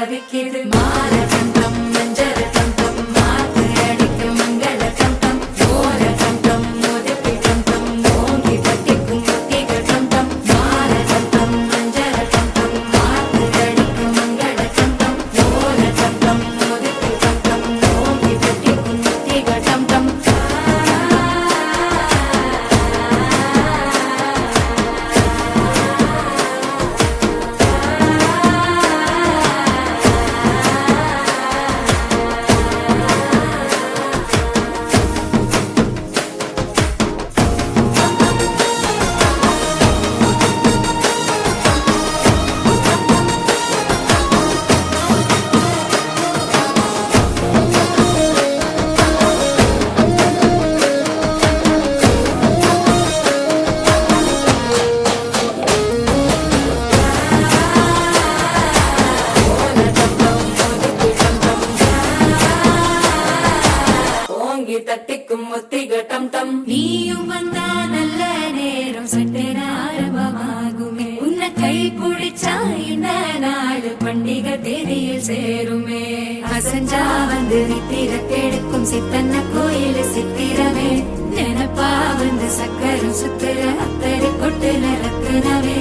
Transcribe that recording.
தவிக்கிது மாற கண்டம் மஞ்சர கண்டம் மாத்து அடிக்க மங்கள கண்டம் ஓர கண்டம் மோதப்பி கண்டம் ஓங்கி தட்டிக்கும் முத்திக கண்டம் மாற கண்டம் மஞ்சர கண்டம் மாத்து அடிக்க மங்கள கண்டம் ஓர கண்டம் மோதப்பி கண்டம் ஓங்கி தட்டிக்கும் முத்திக கண்டம் தட்டிக்கும் முத்திக டம் டம் நீயும் வந்தா நல்ல நேரம் சட்டென ஆரம்பமாகுமே உன்னை கை பிடிச்சா இந்த நாடு பண்டிகை தேதியில் சேருமே அசஞ்சா வந்து நித்திர கெடுக்கும் சித்தன்ன கோயில சித்திரமே நினப்பா வந்து சக்கரம் சுத்துற அத்தரை கொட்டு ரத்தினவே